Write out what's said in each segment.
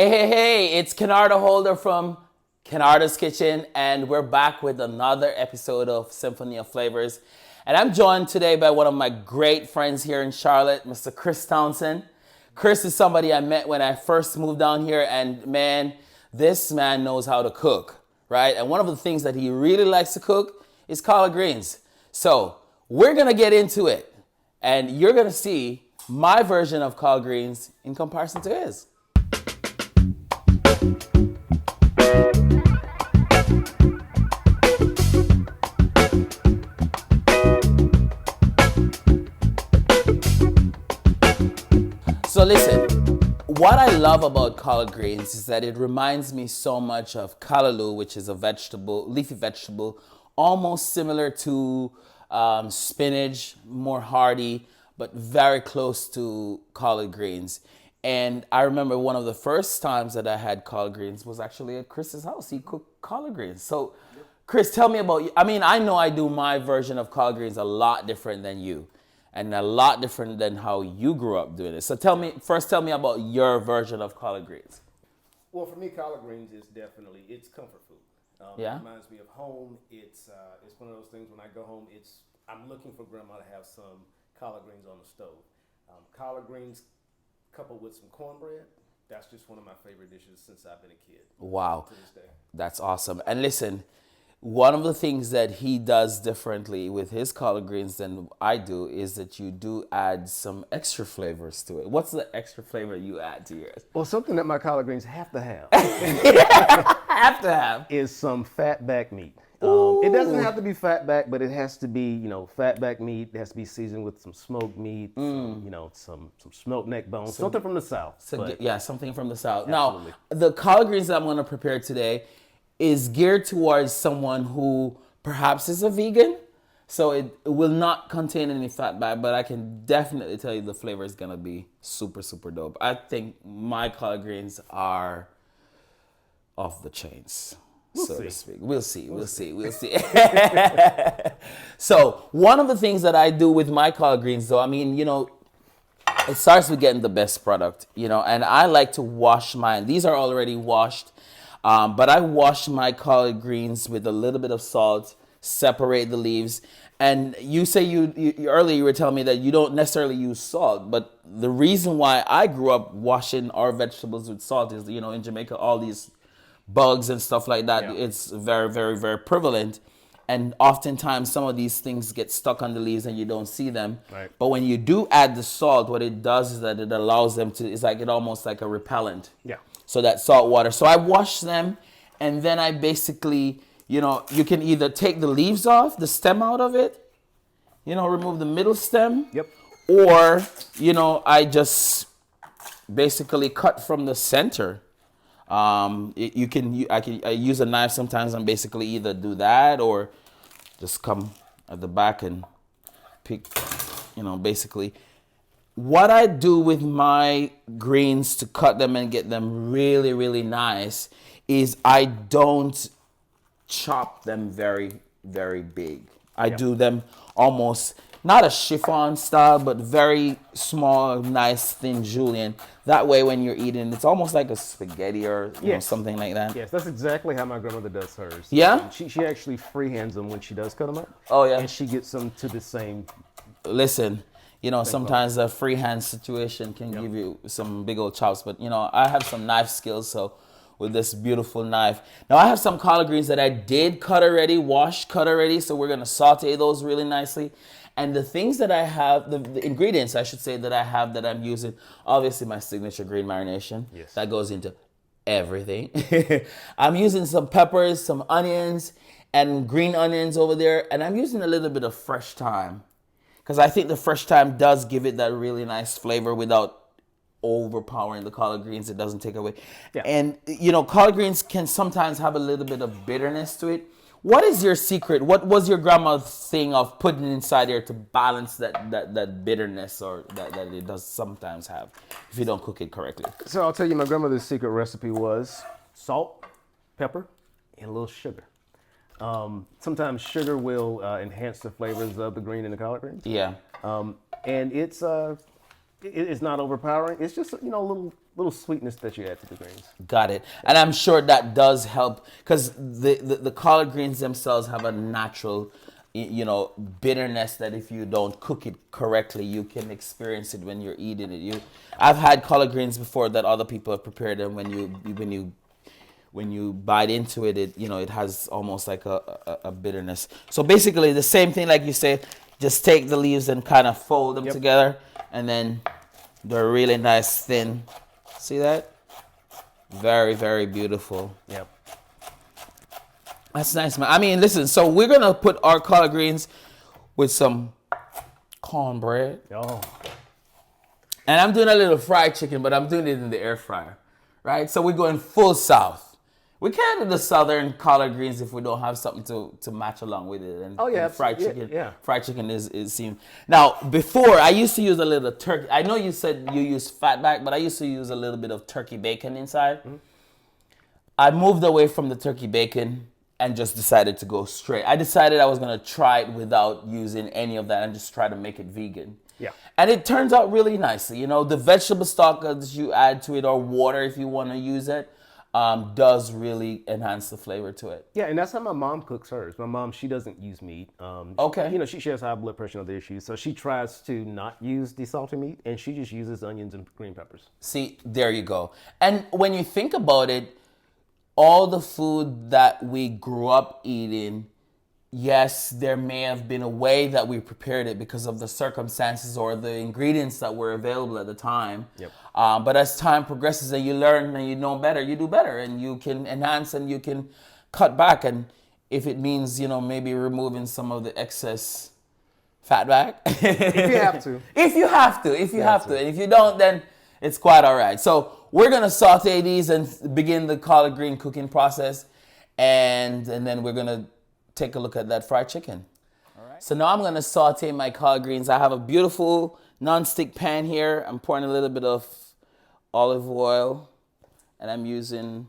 Hey, it's Kennarda Holder from Kennarda's Kitchen, and we're back with another episode of Symphony of Flavors. And I'm joined today by one of my great friends here in Charlotte, Mr. Chris Townsend. Chris is somebody I met when I first moved down here, and man, this man knows how to cook, right? And one of the things that he really likes to cook is collard greens. So we're gonna get into it, and you're gonna see my version of collard greens in comparison to his. So listen, what I love about collard greens is that it reminds me so much of callaloo, which is a vegetable, leafy vegetable, almost similar to spinach, more hearty, but very close to collard greens. And I remember one of the first times that I had collard greens was actually at Chris's house. He cooked collard greens. So Chris, tell me about, I know I do my version of collard greens a lot different than you. And a lot different than how you grew up doing it. So tell me about your version of collard greens. Well, for me, collard greens is definitely, it's comfort food. Yeah. It reminds me of home. It's one of those things when I go home, I'm looking for grandma to have some collard greens on the stove. Collard greens coupled with some cornbread, that's just one of my favorite dishes since I've been a kid. Wow. To this day. That's awesome. And listen, one of the things that he does differently with his collard greens than I do is that you do add some extra flavors to it. What's the extra flavor you add to yours? Well, something that my collard greens have to have Have to have is some fat back meat. It doesn't have to be fat back, but it has to be, fat back meat. It has to be seasoned with some smoked meat, some smoked neck bones, something from the South. Something from the South. Absolutely. Now, the collard greens that I'm going to prepare today is geared towards someone who perhaps is a vegan. So it will not contain any fat back, but I can definitely tell you the flavor is going to be super, super dope. I think my collard greens are off the chains. To speak. We'll see. So one of the things that I do with my collard greens, though, it starts with getting the best product, and I like to wash mine. These are already washed, but I wash my collard greens with a little bit of salt, separate the leaves. And you say you earlier you were telling me that you don't necessarily use salt, but the reason why I grew up washing our vegetables with salt is, in Jamaica, all these bugs and stuff like that, it's very, very, very prevalent. And oftentimes some of these things get stuck on the leaves and you don't see them. Right. But when you do add the salt, what it does is that it allows them to, almost like a repellent. Yeah. So that salt water. So I wash them, and then I basically, you can either take the leaves off, the stem out of it, remove the middle stem. Yep. Or, I just basically cut from the center. I use a knife sometimes and basically either do that or just come at the back and pick, basically. What I do with my greens to cut them and get them really, really nice is I don't chop them very, very big. I do them almost, not a chiffon style, but very small, nice, thin julienne. That way when you're eating, it's almost like a spaghetti or something like that. Yes, that's exactly how my grandmother does hers. Yeah? She actually freehands them when she does cut them up. Oh, yeah. And she gets them to the same. Listen, sometimes a freehand situation can give you some big old chops, but I have some knife skills, so with this beautiful knife. Now I have some collard greens that I did cut already, cut already, so we're gonna saute those really nicely. And the things that I have, the ingredients I should say that I have that I'm using, obviously my signature green marination. Yes. That goes into everything. I'm using some peppers, some onions, and green onions over there, and I'm using a little bit of fresh thyme, because I think the fresh thyme does give it that really nice flavor without overpowering the collard greens. It doesn't take away. Yeah. And, collard greens can sometimes have a little bit of bitterness to it. What is your secret? What was your grandma's thing of putting inside here to balance that bitterness or that it does sometimes have if you don't cook it correctly? So I'll tell you, my grandmother's secret recipe was salt, pepper, and a little sugar. Sometimes sugar will enhance the flavors of the green and the collard greens. Yeah. And it's not overpowering. It's just a little little sweetness that you add to the greens. Got it. And I'm sure that does help because the collard greens themselves have a natural, bitterness that if you don't cook it correctly, you can experience it when you're eating it. I've had collard greens before that other people have prepared, and when you bite into it, it has almost like a bitterness. So basically, the same thing like you say, just take the leaves and kind of fold them together, and then they're really nice, thin. See that? Very, very beautiful. Yep. That's nice, man. I mean, listen, so we're going to put our collard greens with some cornbread. Oh. And I'm doing a little fried chicken, but I'm doing it in the air fryer, right? So we're going full south. We can't do the southern collard greens if we don't have something to match along with it. And, and fried chicken. Yeah. Fried chicken is seem. Now, before I used to use a little turkey. I know you said you use fatback, but I used to use a little bit of turkey bacon inside. Mm-hmm. I moved away from the turkey bacon and just decided to go straight. I decided I was gonna try it without using any of that and just try to make it vegan. Yeah. And it turns out really nicely. The vegetable stock that you add to it, or water if you want to use it, does really enhance the flavor to it. Yeah, and that's how my mom cooks hers. My mom, she doesn't use meat. Okay. She has high blood pressure and other issues, so she tries to not use desalted meat, and she just uses onions and green peppers. See, there you go. And when you think about it, all the food that we grew up eating, yes, there may have been a way that we prepared it because of the circumstances or the ingredients that were available at the time. Yep. But as time progresses and you learn and you know better, you do better, and you can enhance and you can cut back. And if it means, maybe removing some of the excess fat back. If you have to. If you have to. And if you don't, then it's quite all right. So we're going to saute these and begin the collard green cooking process. And then we're going to take a look at that fried chicken. All right. So now I'm going to saute my collard greens. I have a beautiful non-stick pan here. I'm pouring a little bit of olive oil, and I'm using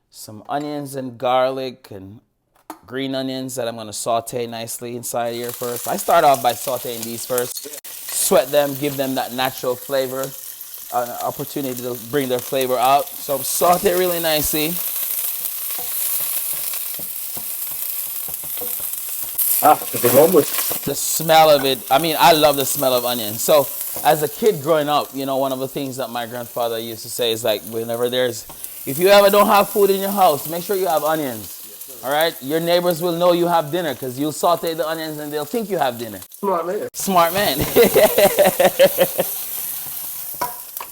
some onions and garlic and green onions that I'm going to saute nicely inside here first. I start off by sauteing these first. Sweat them, give them that natural flavor, opportunity to bring their flavor out. So saute really nicely. The smell of it, I love the smell of onions. So as a kid growing up, one of the things that my grandfather used to say is like, if you ever don't have food in your house, make sure you have onions. Yes, all right? Your neighbors will know you have dinner because you'll saute the onions and they'll think you have dinner. Smart man.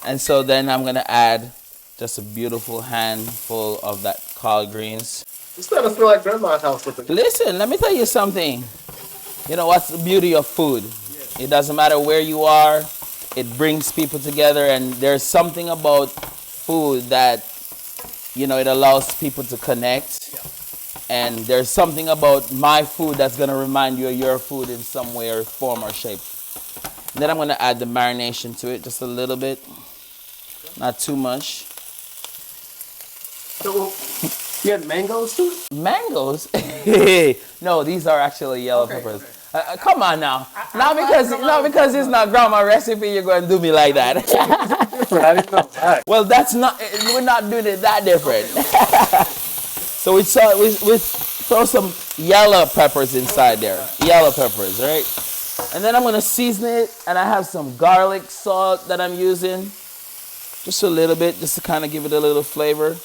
And so then I'm going to add just a beautiful handful of that collard greens. It's starting to feel like grandma's house with it. Listen, let me tell you something. What's the beauty of food? Yes. It doesn't matter where you are. It brings people together, and there's something about food that, it allows people to connect. Yeah. And there's something about my food that's going to remind you of your food in some way or form or shape. And then I'm going to add the marination to it, just a little bit. Not too much. So, you had mangoes too? Mangoes? No, these are actually yellow peppers. Okay. Come on now. Not because it's not grandma recipe, you're going to do me like that. I didn't know. Right. Well, we're not doing it that different. So we throw some yellow peppers inside there. Yellow peppers, right? And then I'm going to season it, and I have some garlic salt that I'm using. Just a little bit, just to kind of give it a little flavor,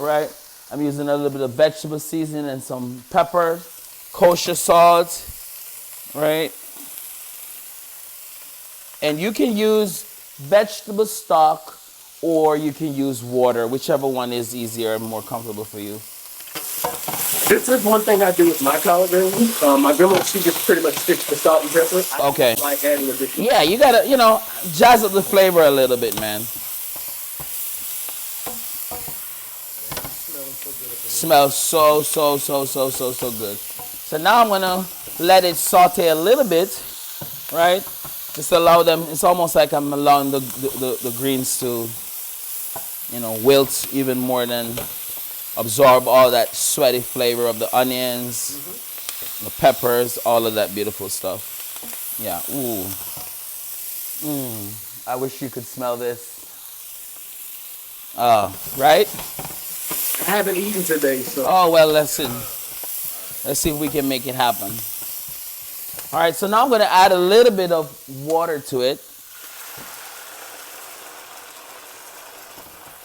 right? I'm using a little bit of vegetable seasoning and some pepper, kosher salt, right? And you can use vegetable stock or you can use water, whichever one is easier and more comfortable for you. This is one thing I do with my collard greens. My grandma, she just pretty much sticks to salt and pepper. Okay. I like adding additional. Yeah, you gotta, jazz up the flavor a little bit, man. Smells so good. So now I'm gonna let it saute a little bit, right? Just allow them. It's almost like I'm allowing the greens to, wilt even more than absorb all that sweaty flavor of the onions, the peppers, all of that beautiful stuff. Yeah. Ooh. I wish you could smell this. Right? I haven't eaten today, so. Oh well, listen. Let's see if we can make it happen. All right, so now I'm going to add a little bit of water to it.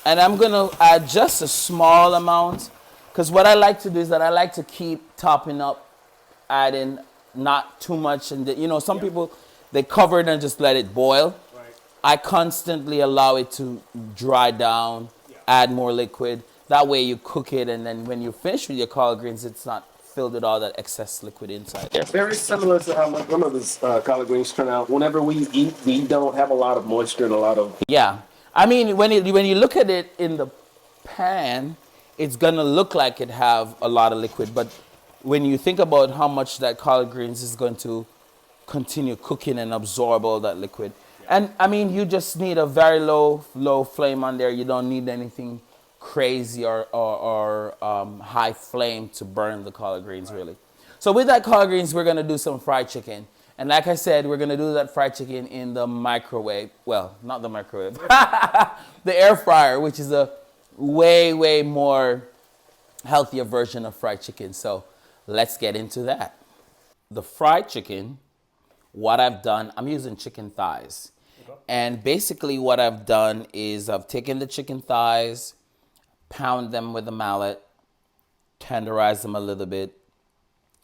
And I'm going to add just a small amount. Because what I like to do is that I like to keep topping up, adding not too much. And some people, they cover it and just let it boil. Right. I constantly allow it to dry down, add more liquid. That way you cook it, and then when you finish with your collard greens, it's not filled with all that excess liquid inside. Yeah, very similar to how my grandmother's collard greens turn out. Whenever we eat, we don't have a lot of moisture and a lot of. Yeah. I mean, when you look at it in the pan, it's going to look like it have a lot of liquid. But when you think about how much that collard greens is going to continue cooking and absorb all that liquid. And, I mean, you just need a very low flame on there. You don't need anything crazy or high flame to burn the collard greens, really. So with that collard greens, we're going to do some fried chicken. And like I said, we're going to do that fried chicken in the microwave. Well, not the microwave. The air fryer, which is a way more healthier version of fried chicken. So let's get into that. The fried chicken, what I've done, I'm using chicken thighs. And basically what I've done is I've taken the chicken thighs, pound them with a mallet, tenderize them a little bit,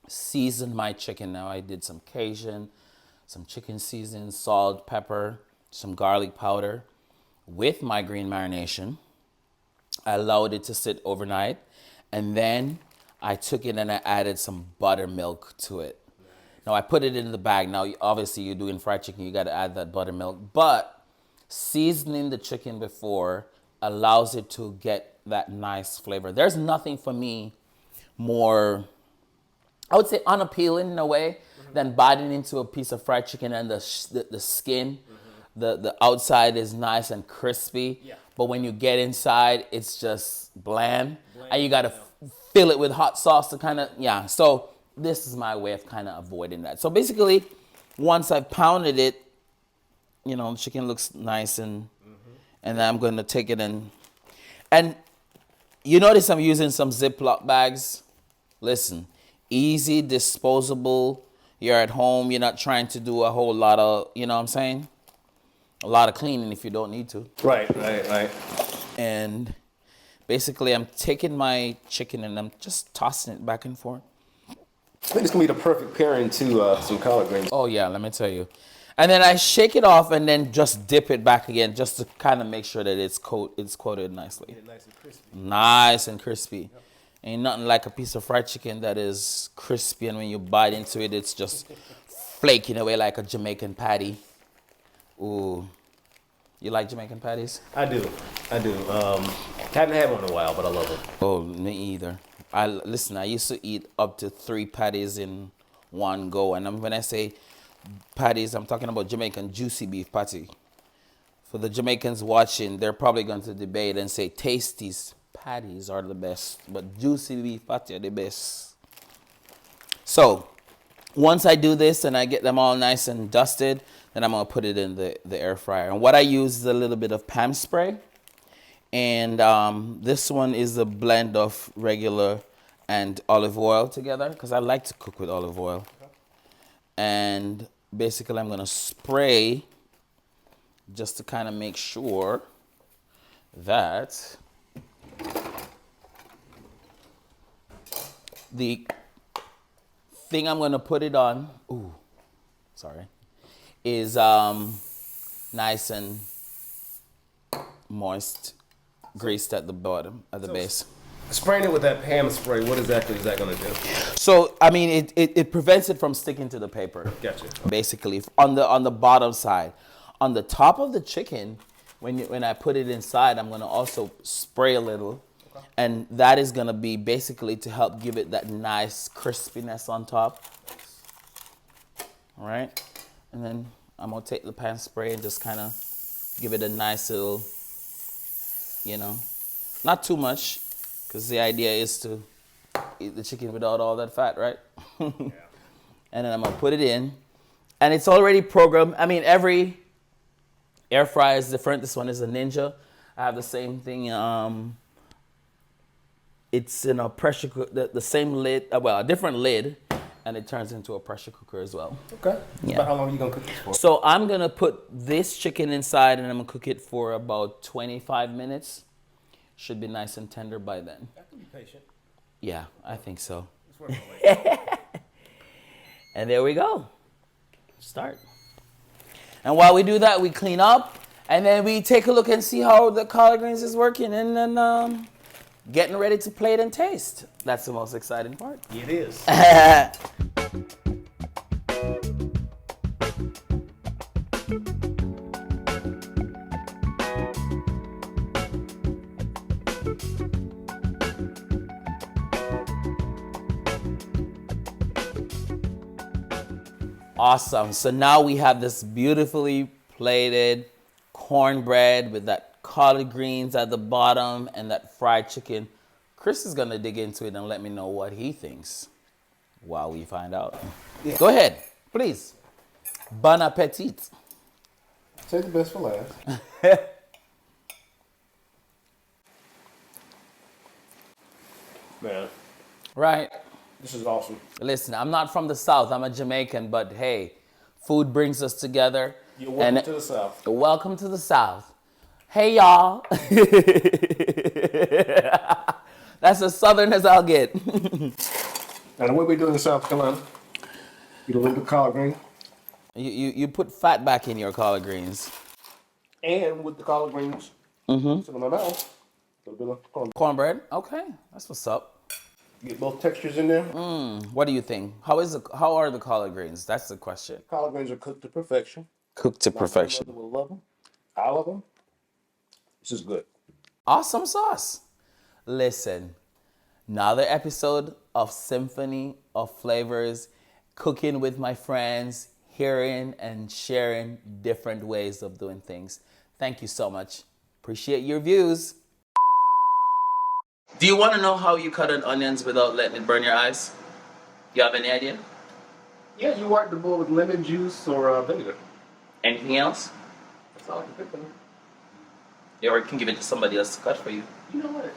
seasoned my chicken. Now I did some Cajun, some chicken seasoning, salt, pepper, some garlic powder with my green marination. I allowed it to sit overnight, and then I took it and I added some buttermilk to it. Now I put it in the bag. Now obviously you're doing fried chicken, you got to add that buttermilk, but seasoning the chicken before allows it to get that nice flavor. There's nothing for me more, I would say, unappealing in a way than biting into a piece of fried chicken and the skin, the outside is nice and crispy, but when you get inside, it's just bland and you got to fill it with hot sauce to kind of, so this is my way of kind of avoiding that. So basically, once I've pounded it, the chicken looks nice, and then I'm going to take it and you notice I'm using some Ziploc bags. Listen, easy, disposable. You're at home. You're not trying to do a whole lot of, you know what I'm saying? A lot of cleaning if you don't need to. Right. And basically, I'm taking my chicken and I'm just tossing it back and forth. I think it's going to be the perfect pairing to some collard greens. Oh, yeah, let me tell you. And then I shake it off and then just dip it back again just to kind of make sure that it's coated nicely. Yeah, nice and crispy. Nice and crispy. Yep. Ain't nothing like a piece of fried chicken that is crispy, and when you bite into it, it's just flaking away like a Jamaican patty. Ooh. You like Jamaican patties? I do. Haven't had one in a while, but I love it. Oh, me either. I used to eat up to 3 patties in one go. And when I say patties, I'm talking about Jamaican juicy beef patty. For the Jamaicans watching, they're probably going to debate and say Tasty's patties are the best, but juicy beef patty are the best. So once I do this and I get them all nice and dusted, then I'm going to put it in the air fryer. And what I use is a little bit of Pam spray. And this one is a blend of regular and olive oil together, because I like to cook with olive oil. And basically I'm going to spray just to kind of make sure that the thing I'm going to put it on, is nice and moist, greased at the bottom, at the base. Spraying it with that Pam spray, what exactly is that going to do? So, I mean, it prevents it from sticking to the paper. Gotcha. Basically, on the bottom side. On the top of the chicken, when I put it inside, I'm going to also spray a little. Okay. And that is going to be basically to help give it that nice crispiness on top. All right? And then I'm going to take the pan spray and just kind of give it a nice little, not too much, because the idea is to eat the chicken without all that fat, right? Yeah. And then I'm going to put it in. And it's already programmed. I mean, every air fryer is different. This one is a Ninja. I have the same thing. It's in a pressure cooker, the same lid, well, a different lid, and it turns into a pressure cooker as well. Okay. Yeah. About how long are you gonna cook this for? So I'm gonna put this chicken inside, and I'm gonna cook it for about 25 minutes. Should be nice and tender by then. I can be patient. Yeah, I think so. It's worth the wait. And there we go. Start. And while we do that, we clean up, and then we take a look and see how the collard greens is working, and then getting ready to plate and taste. That's the most exciting part. It is. Awesome. So now we have this beautifully plated cornbread with that collard greens at the bottom and that fried chicken. Chris is going to dig into it and let me know what he thinks while we find out. Yeah. Go ahead, please. Bon appetit. Save the best for last. Man, Right. this is awesome. Listen, I'm not from the South. I'm a Jamaican, but hey, food brings us together. You're welcome to the South. Welcome to the South. Hey, y'all. That's as Southern as I'll get. Now, the way we do it in South Carolina, you do a little bit of collard green, You put fat back in your collard greens. and with the collard greens, sit on my mouth, a little bit of corn. Cornbread? Okay, that's what's up. Get both textures in there. What do you think? How are the collard greens? That's the question. Collard greens are cooked to perfection. Cooked to My perfection. grandmother will love them. I love them. This is good. Awesome sauce. Listen, another episode of Symphony of Flavors, cooking with my friends, hearing and sharing different ways of doing things. Thank you so much. Appreciate your views. Do you want to know how you cut an onions without letting it burn your eyes? You have any idea? Yeah, you wipe the bowl with lemon juice or vinegar. Anything else? That's all I can think of. Yeah, or you can give it to somebody else to cut for you. You know what?